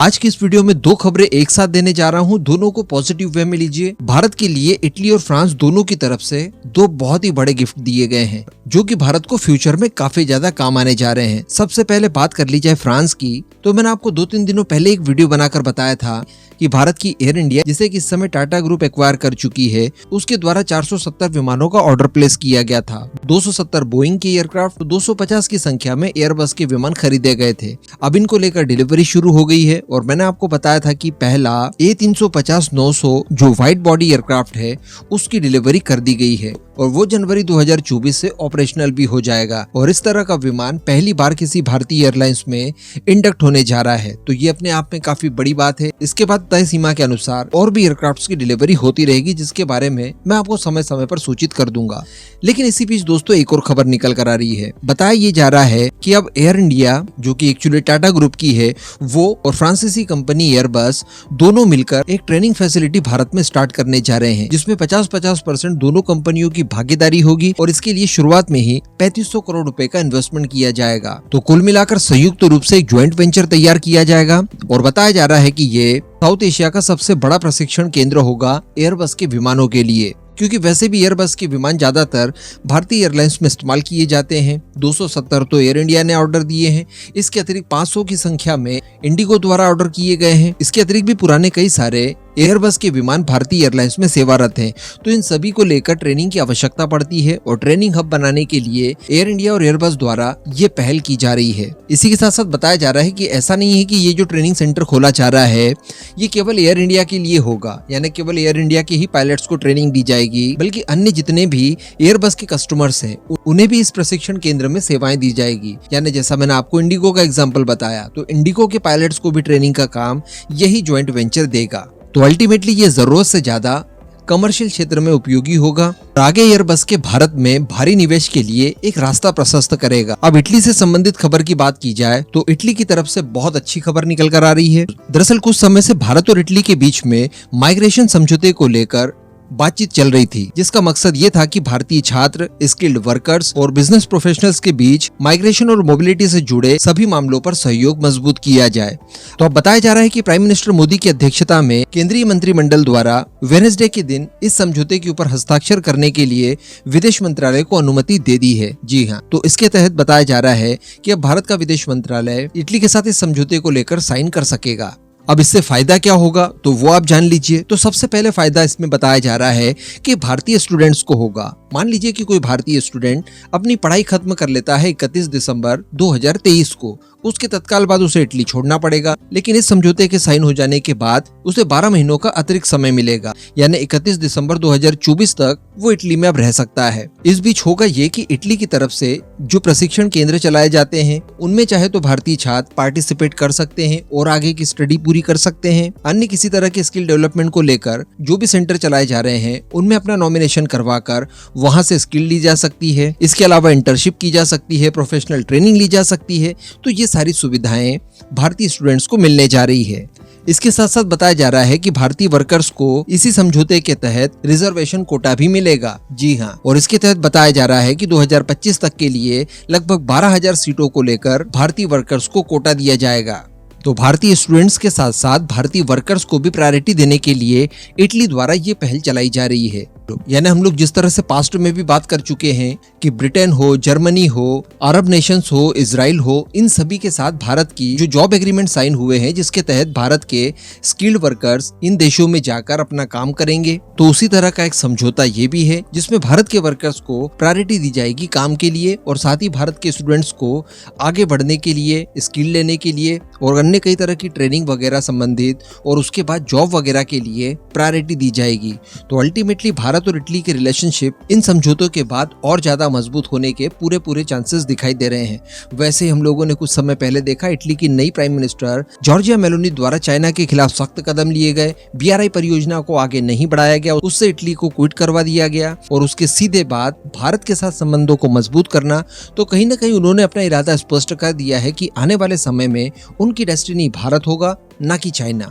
आज की इस वीडियो में दो खबरें एक साथ देने जा रहा हूं, दोनों को पॉजिटिव वे में लीजिए। भारत के लिए इटली और फ्रांस दोनों की तरफ से दो बहुत ही बड़े गिफ्ट दिए गए हैं जो कि भारत को फ्यूचर में काफी ज्यादा काम आने जा रहे हैं। सबसे पहले बात कर ली जाए फ्रांस की, तो मैंने आपको 2-3 दिनों पहले एक वीडियो बनाकर बताया था कि भारत की एयर इंडिया, जिसे कि इस समय टाटा ग्रुप एक्वायर कर चुकी है, उसके द्वारा 470 विमानों का ऑर्डर प्लेस किया गया था। 270 बोइंग के एयरक्राफ्ट, 250 की संख्या में एयरबस के विमान खरीदे गए थे। अब इनको लेकर डिलीवरी शुरू हो गई है और मैंने आपको बताया था कि पहला A350-900 जो वाइड बॉडी एयरक्राफ्ट है उसकी डिलीवरी कर दी गई है और वो जनवरी 2024 से ऑपरेशनल भी हो जाएगा और इस तरह का विमान पहली बार किसी भारतीय एयरलाइंस में इंडक्ट होने जा रहा है, तो ये अपने आप में काफी बड़ी बात है। इसके बाद तय सीमा के अनुसार और भी एयरक्राफ्ट्स की डिलीवरी होती रहेगी, जिसके बारे में मैं आपको समय समय पर सूचित कर दूंगा। लेकिन इसी बीच दोस्तों एक और खबर निकल कर आ रही है। बताया ये जा रहा है कि अब एयर इंडिया, जो कि एक्चुअली टाटा ग्रुप की है, वो और फ्रांसीसी कंपनी एयरबस दोनों मिलकर एक ट्रेनिंग फैसिलिटी भारत में स्टार्ट करने जा रहे हैं, जिसमें 50-50% दोनों कंपनियों की भागीदारी होगी और इसके लिए शुरुआत में ही 3500 करोड़ रुपए का इन्वेस्टमेंट किया जाएगा। तो कुल मिलाकर संयुक्त रूप से एक ज्वाइंट वेंचर तैयार किया जाएगा और बताया जा रहा है कि ये साउथ एशिया का सबसे बड़ा प्रशिक्षण केंद्र होगा एयरबस के विमानों के लिए, क्योंकि वैसे भी एयरबस के विमान ज्यादातर भारतीय एयरलाइंस में इस्तेमाल किए जाते हैं। 270 तो एयर इंडिया ने ऑर्डर दिए हैं, इसके अतिरिक्त 500 की संख्या में इंडिगो द्वारा ऑर्डर किए गए हैं। इसके अतिरिक्त भी पुराने कई सारे एयरबस के विमान भारतीय एयरलाइंस में सेवारत हैं। तो इन सभी को लेकर ट्रेनिंग की आवश्यकता पड़ती है और ट्रेनिंग हब बनाने के लिए एयर इंडिया और एयरबस द्वारा ये पहल की जा रही है। इसी के साथ साथ बताया जा रहा है कि ऐसा नहीं है कि ये जो ट्रेनिंग सेंटर खोला जा रहा है ये केवल एयर इंडिया के लिए होगा, यानी केवल एयर इंडिया के ही पायलट्स को ट्रेनिंग दी जाएगी, बल्कि अन्य जितने भी एयरबस के कस्टमर्स हैं उन्हें भी इस प्रशिक्षण केंद्र में सेवाएं दी जाएगी। यानी जैसा मैंने आपको इंडिगो का एग्जाम्पल बताया, तो इंडिगो के पायलट्स को भी ट्रेनिंग का काम यही ज्वाइंट वेंचर देगा। तो अल्टीमेटली ये जरूरत से ज्यादा कमर्शियल क्षेत्र में उपयोगी होगा और आगे एयरबस के भारत में भारी निवेश के लिए एक रास्ता प्रशस्त करेगा। अब इटली से संबंधित खबर की बात की जाए तो इटली की तरफ से बहुत अच्छी खबर निकल कर आ रही है। दरअसल कुछ समय से भारत और इटली के बीच में माइग्रेशन समझौते को लेकर बातचीत चल रही थी, जिसका मकसद ये था कि भारतीय छात्र, स्किल्ड वर्कर्स और बिजनेस प्रोफेशनल्स के बीच माइग्रेशन और मोबिलिटी से जुड़े सभी मामलों पर सहयोग मजबूत किया जाए। तो अब बताया जा रहा है कि प्राइम मिनिस्टर मोदी की अध्यक्षता में केंद्रीय मंत्रिमंडल द्वारा वेडनेसडे के दिन इस समझौते के ऊपर हस्ताक्षर करने के लिए विदेश मंत्रालय को अनुमति दे दी है। जी हाँ, तो इसके तहत बताया जा रहा है कि अब भारत का विदेश मंत्रालय इटली के साथ इस समझौते को लेकर साइन कर सकेगा। अब इससे फायदा क्या होगा तो वो आप जान लीजिए। तो सबसे पहले फायदा इसमें बताया जा रहा है कि भारतीय स्टूडेंट्स को होगा। मान लीजिए कि कोई भारतीय स्टूडेंट अपनी पढ़ाई खत्म कर लेता है 31 दिसंबर 2023 को, उसके तत्काल बाद उसे इटली छोड़ना पड़ेगा, लेकिन इस समझौते के साइन हो जाने के बाद उसे 12 महीनों का अतिरिक्त समय मिलेगा, यानी 31 दिसंबर 2024 तक वो इटली में अब रह सकता है। इस बीच होगा ये कि इटली की तरफ से जो प्रशिक्षण केंद्र चलाए जाते हैं उनमें चाहे तो भारतीय छात्र पार्टिसिपेट कर सकते हैं और आगे की स्टडी पूरी कर सकते हैं। अन्य किसी तरह के स्किल डेवलपमेंट को लेकर जो भी सेंटर चलाए जा रहे हैं उनमें अपना नॉमिनेशन करवाकर वहां से स्किल ली जा सकती है। इसके अलावा इंटर्नशिप की जा सकती है, प्रोफेशनल ट्रेनिंग ली जा सकती है। तो ये सारी सुविधाएं भारतीय स्टूडेंट्स को मिलने जा रही है। इसके साथ साथ बताया जा रहा है कि भारतीय वर्कर्स को इसी समझौते के तहत रिजर्वेशन कोटा भी मिलेगा। जी हाँ, और इसके तहत बताया जा रहा है कि 2025 तक के लिए लगभग 12,000 सीटों को लेकर भारतीय वर्कर्स को कोटा दिया जाएगा। तो भारतीय स्टूडेंट्स के साथ साथ भारतीय वर्कर्स को भी प्रायोरिटी देने के लिए इटली द्वारा ये पहल चलाई जा रही है। यानी हम लोग जिस तरह से पास्ट में भी बात कर चुके हैं कि ब्रिटेन हो, जर्मनी हो, अरब नेशंस हो, इजराइल हो, इन सभी के साथ भारत की जो जॉब एग्रीमेंट साइन हुए हैं, जिसके तहत भारत के स्किल्ड वर्कर्स इन देशों में जाकर अपना काम करेंगे, तो उसी तरह का एक समझौता ये भी है जिसमें भारत के वर्कर्स को प्रायोरिटी दी जाएगी काम के लिए और साथ ही भारत के स्टूडेंट्स को आगे बढ़ने के लिए, स्किल लेने के लिए और अन्य कई तरह की ट्रेनिंग वगैरह संबंधित और उसके बाद जॉब वगैरह के लिए प्रायोरिटी दी जाएगी। तो अल्टीमेटली भारत और इटली के रिलेशनशिप इन समझौतों के बाद और ज्यादा मजबूत होने के पूरे चांसेस दिखाई दे रहे हैं। वैसे हम लोगों ने कुछ समय पहले देखा इटली की नई प्राइम मिनिस्टर जॉर्जिया मेलोनी द्वारा चाइना के खिलाफ सख्त कदम लिए गए। BRI परियोजना को आगे नहीं बढ़ाया गया, उससे इटली को क्विट करवा दिया गया और उसके सीधे बाद भारत के साथ संबंधों को मजबूत करना। तो कहीं ना कहीं उन्होंने अपना इरादा स्पष्ट कर दिया है कि आने वाले समय में उनकी डेस्टिनी भारत होगा, ना कि चाइना।